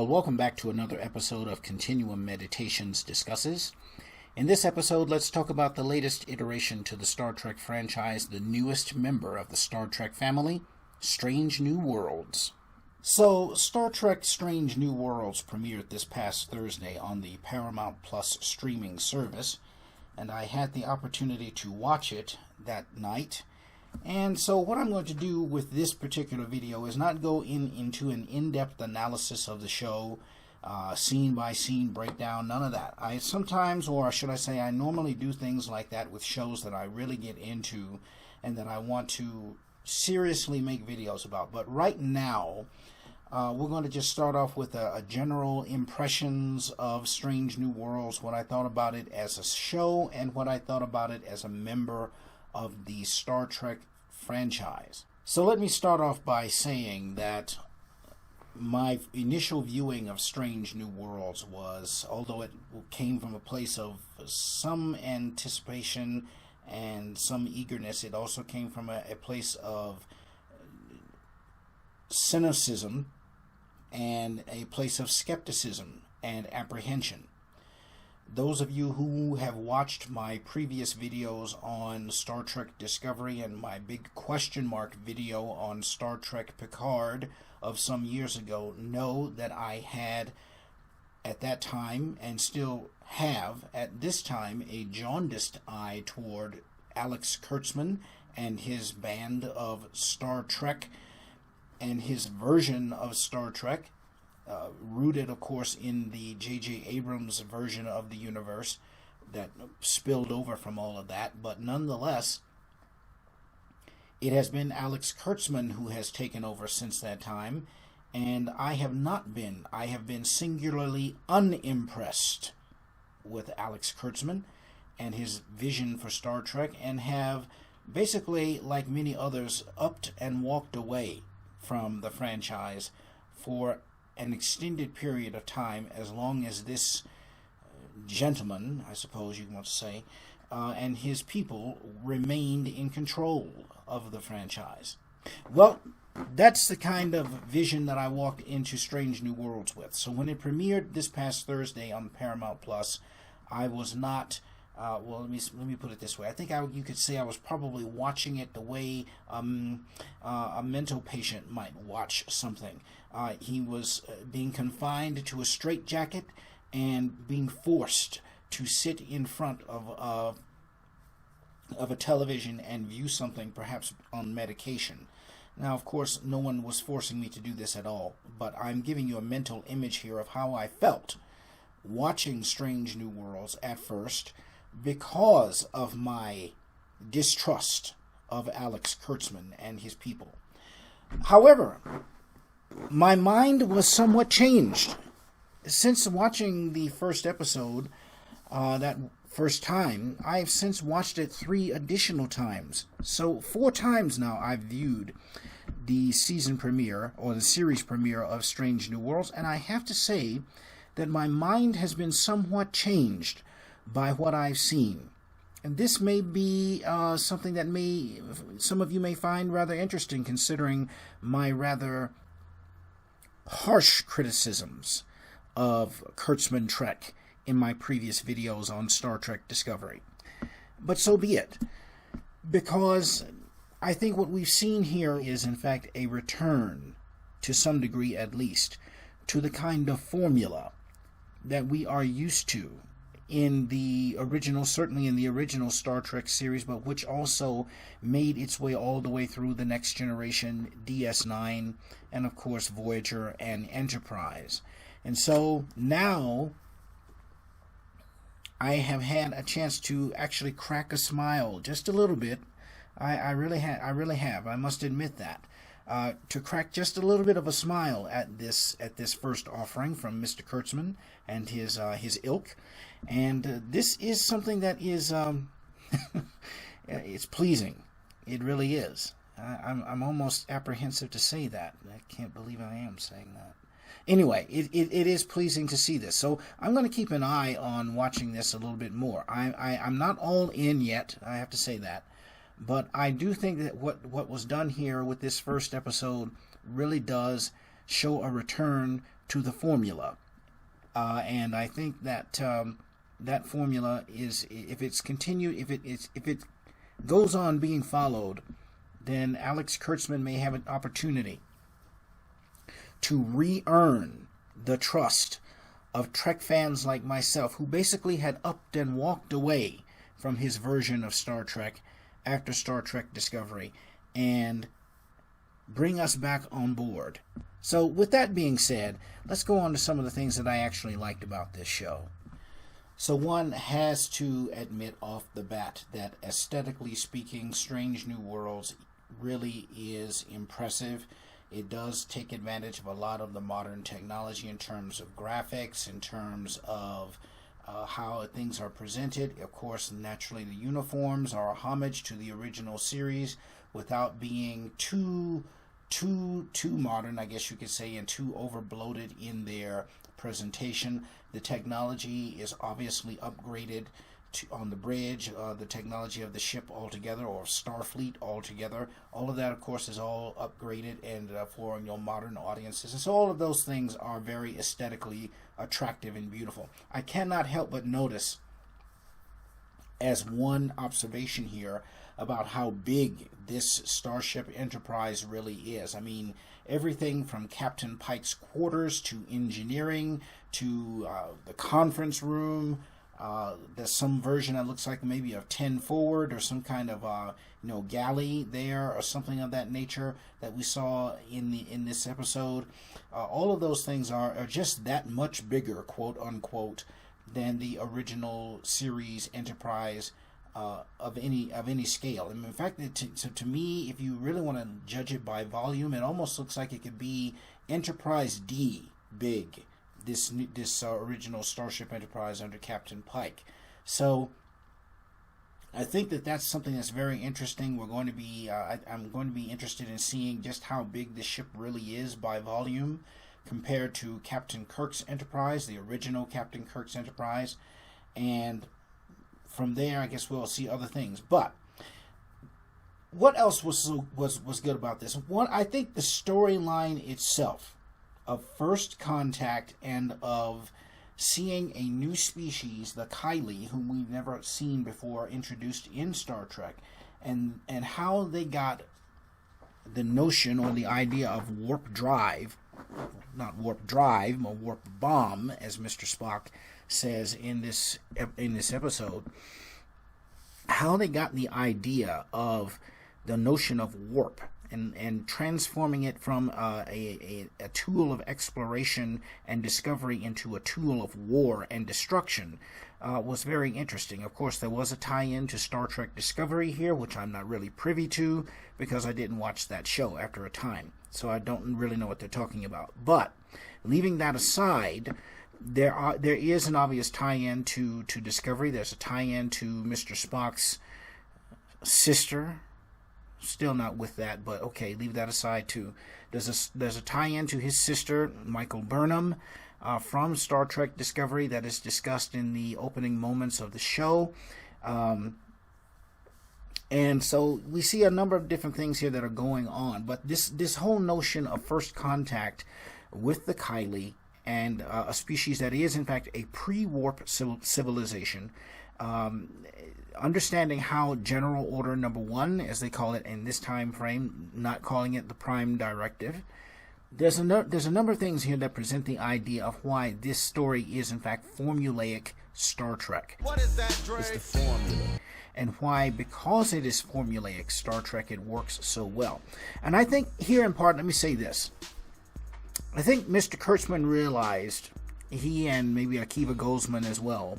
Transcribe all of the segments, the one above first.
Well, welcome back to another episode of Continuum Meditations Discusses. In this episode, let's talk about the latest iteration to the Star Trek franchise, the newest member of the Star Trek family, Strange New Worlds. So, Star Trek Strange New Worlds premiered this past Thursday on the Paramount Plus streaming service, and I had the opportunity to watch it that night. And so what I'm going to do with this particular video is not go into an in-depth analysis of the show, scene by scene breakdown, none of that. I sometimes, or should I say, I normally do things like that with shows that I really get into and that I want to seriously make videos about. But right now, we're going to just start off with a general impressions of Strange New Worlds, what I thought about it as a show and what I thought about it as a member of the Star Trek franchise. So let me start off by saying that my initial viewing of Strange New Worlds was, although it came from a place of some anticipation and some eagerness, it also came from a place of cynicism and a place of skepticism and apprehension. Those of you who have watched my previous videos on Star Trek Discovery and my big question mark video on Star Trek Picard of some years ago know that I had at that time, and still have at this time, a jaundiced eye toward Alex Kurtzman and his band of Star Trek and his version of Star Trek. Rooted, of course, in the J.J. Abrams version of the universe that spilled over from all of that. But nonetheless, it has been Alex Kurtzman who has taken over since that time, and I have not been. I have been singularly unimpressed with Alex Kurtzman and his vision for Star Trek, and have basically, like many others, upped and walked away from the franchise for an extended period of time, as long as this gentleman, I suppose you want to say, and his people remained in control of the franchise. Well, that's the kind of vision that I walked into Strange New Worlds with. So when it premiered this past Thursday on Paramount Plus, I was not, well, let me put it this way. I think you could say I was probably watching it the way a mental patient might watch something. He was being confined to a straitjacket and being forced to sit in front of a television and view something, perhaps on medication. Now, of course, no one was forcing me to do this at all, but I'm giving you a mental image here of how I felt watching Strange New Worlds at first, because of my distrust of Alex Kurtzman and his people. However, my mind was somewhat changed. Since watching the first episode, that first time, I've since watched it 3 additional times. So 4 times now I've viewed the season premiere, or the series premiere of Strange New Worlds, and I have to say that my mind has been somewhat changed by what I've seen. And this may be something that some of you may find rather interesting, considering my rather harsh criticisms of Kurtzman Trek in my previous videos on Star Trek Discovery. But so be it, because I think what we've seen here is in fact a return, to some degree at least, to the kind of formula that we are used to in the original, certainly in the original Star Trek series, but which also made its way all the way through the Next Generation, DS9, and of course Voyager and Enterprise. And so now I have had a chance to actually crack a smile just a little bit. I really have. I must admit that. To crack just a little bit of a smile at this first offering from Mr. Kurtzman and his ilk. And this is something that is it's pleasing. It really is. I'm almost apprehensive to say that. I can't believe I am saying that. Anyway, it is pleasing to see this. So I'm going to keep an eye on watching this a little bit more. I'm not all in yet, I have to say that. But I do think that what was done here with this first episode really does show a return to the formula. And I think that that formula is, if it goes on being followed, then Alex Kurtzman may have an opportunity to re-earn the trust of Trek fans like myself, who basically had upped and walked away from his version of Star Trek after Star Trek Discovery, and bring us back on board. So with that being said, let's go on to some of the things that I actually liked about this show. So one has to admit off the bat that aesthetically speaking, Strange New Worlds really is impressive. It does take advantage of a lot of the modern technology in terms of graphics, in terms of how things are presented. Of course, naturally, the uniforms are a homage to the original series without being too modern, I guess you could say, and too over-bloated in their presentation. The technology is obviously upgraded on the bridge, the technology of the ship altogether, or Starfleet altogether. All of that, of course, is all upgraded and for modern audiences. And so all of those things are very aesthetically attractive and beautiful. I cannot help but notice, as one observation here, about how big this Starship Enterprise really is. I mean, everything from Captain Pike's quarters to engineering to the conference room. There's some version that looks like maybe a 10 forward or some kind of galley there or something of that nature that we saw in this episode. All of those things are just that much bigger, quote unquote, than the original series Enterprise of any scale. And in fact, to me, if you really want to judge it by volume, it almost looks like it could be Enterprise D big. This original Starship Enterprise under Captain Pike. So I think that that's something that's very interesting. We're going to be I'm going to be interested in seeing just how big this ship really is by volume compared to Captain Kirk's Enterprise, the original Captain Kirk's Enterprise, and from there I guess we'll see other things. But what else was good about this? One, I think the storyline itself of First Contact and of seeing a new species, the Kylie, whom we've never seen before, introduced in Star Trek, and how they got the notion or the idea of warp drive, not warp drive, but warp bomb, as Mr. Spock says in this episode, how they got the idea of the notion of warp and transforming it from a tool of exploration and discovery into a tool of war and destruction was very interesting. Of course, there was a tie-in to Star Trek Discovery here, which I'm not really privy to because I didn't watch that show after a time, so I don't really know what they're talking about. But leaving that aside, there is an obvious tie-in to Discovery. There's a tie-in to Mr. Spock's sister. Still not with that, but okay, leave that aside too. There's a tie-in to his sister, Michael Burnham, from Star Trek Discovery that is discussed in the opening moments of the show. And so we see a number of different things here that are going on. But this whole notion of First Contact with the Kylie and a species that is, in fact, a pre-warp civilization, understanding how General Order Number 1, as they call it in this time frame, not calling it the Prime Directive, there's a number of things here that present the idea of why this story is, in fact, formulaic Star Trek. What is that, Dre? It's the formula. And why, because it is formulaic Star Trek, it works so well. And I think here in part, let me say this. I think Mr. Kurtzman realized, he and maybe Akiva Goldsman as well,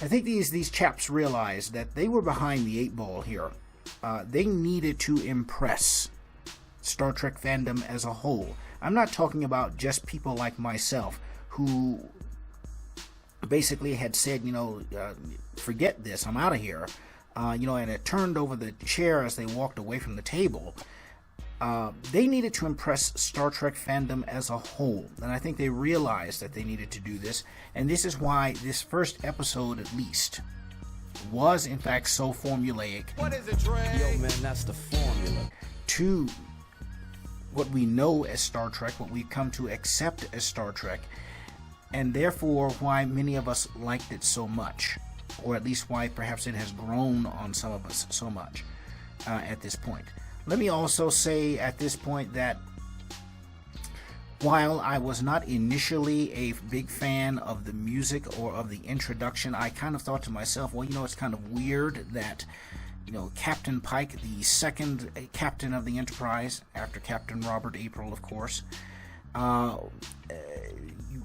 I think these chaps realized that they were behind the 8 ball here. They needed to impress Star Trek fandom as a whole. I'm not talking about just people like myself who basically had said, forget this, I'm out of here, and it turned over the chair as they walked away from the table. They needed to impress Star Trek fandom as a whole, and I think they realized that they needed to do this, and this is why this first episode, at least, was in fact so formulaic. What is it, Dre? Yo, man, that's the formula. To what we know as Star Trek, what we've come to accept as Star Trek, and therefore why many of us liked it so much, or at least why perhaps it has grown on some of us so much at this point. Let me also say at this point that while I was not initially a big fan of the music or of the introduction, I kind of thought to myself, well, it's kind of weird that, Captain Pike, the second captain of the Enterprise, after Captain Robert April, of course,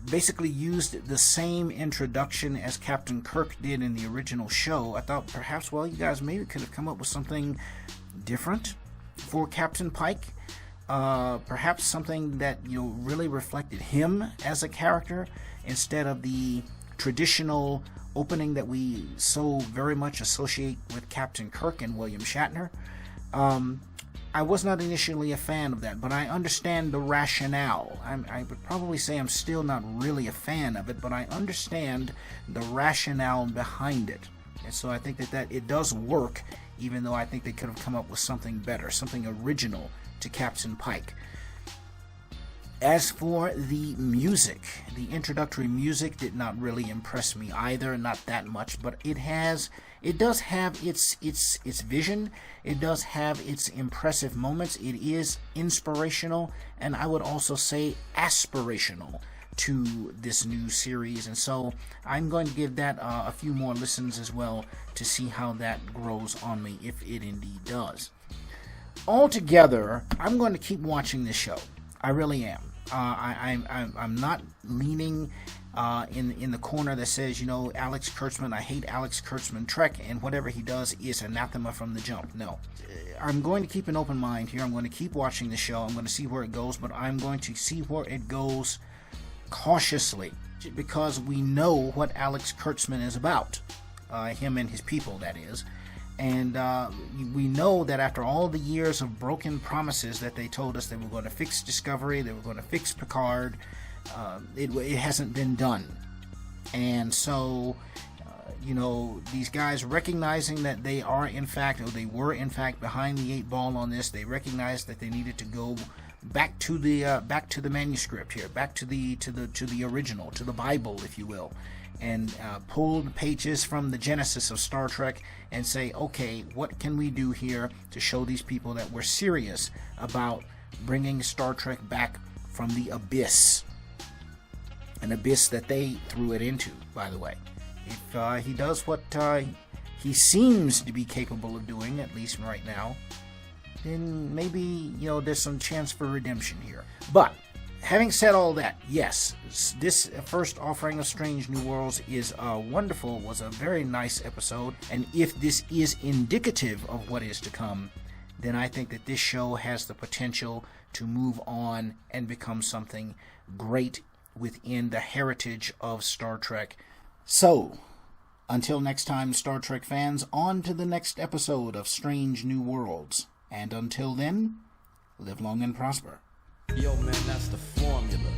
basically used the same introduction as Captain Kirk did in the original show. I thought perhaps, well, you guys maybe could have come up with something different for Captain Pike. Perhaps something that really reflected him as a character instead of the traditional opening that we so very much associate with Captain Kirk and William Shatner. I was not initially a fan of that, but I understand the rationale. I would probably say I'm still not really a fan of it, but I understand the rationale behind it. And so I think that it does work, even though I think they could have come up with something better, something original to Captain Pike. As for the music, the introductory music did not really impress me either, not that much, but it does have its vision, it does have its impressive moments, it is inspirational, and I would also say aspirational to this new series, and so I'm going to give that a few more listens as well to see how that grows on me, if it indeed does. Altogether, I'm going to keep watching this show. I really am. I'm not leaning in the corner that says, Alex Kurtzman, I hate Alex Kurtzman Trek, and whatever he does is anathema from the jump. No. I'm going to keep an open mind here. I'm going to keep watching the show. I'm going to see where it goes, but I'm going to see where it goes cautiously, because we know what Alex Kurtzman is about. Him and his people, that is. And we know that after all the years of broken promises that they told us they were going to fix Discovery, they were going to fix Picard, it hasn't been done. And so, these guys recognizing that they are in fact, or they were in fact behind the eight ball on this, they recognized that they needed to go back to the manuscript here, back to the original, to the Bible, if you will, and pulled pages from the Genesis of Star Trek and say, okay, what can we do here to show these people that we're serious about bringing Star Trek back from the abyss, an abyss that they threw it into, by the way. If he does what he seems to be capable of doing, at least right now, then maybe, there's some chance for redemption here. But having said all that, yes, this first offering of Strange New Worlds is wonderful, was a very nice episode, and if this is indicative of what is to come, then I think that this show has the potential to move on and become something great within the heritage of Star Trek. So, until next time, Star Trek fans, on to the next episode of Strange New Worlds. And until then, live long and prosper. Yo, man, that's the formula.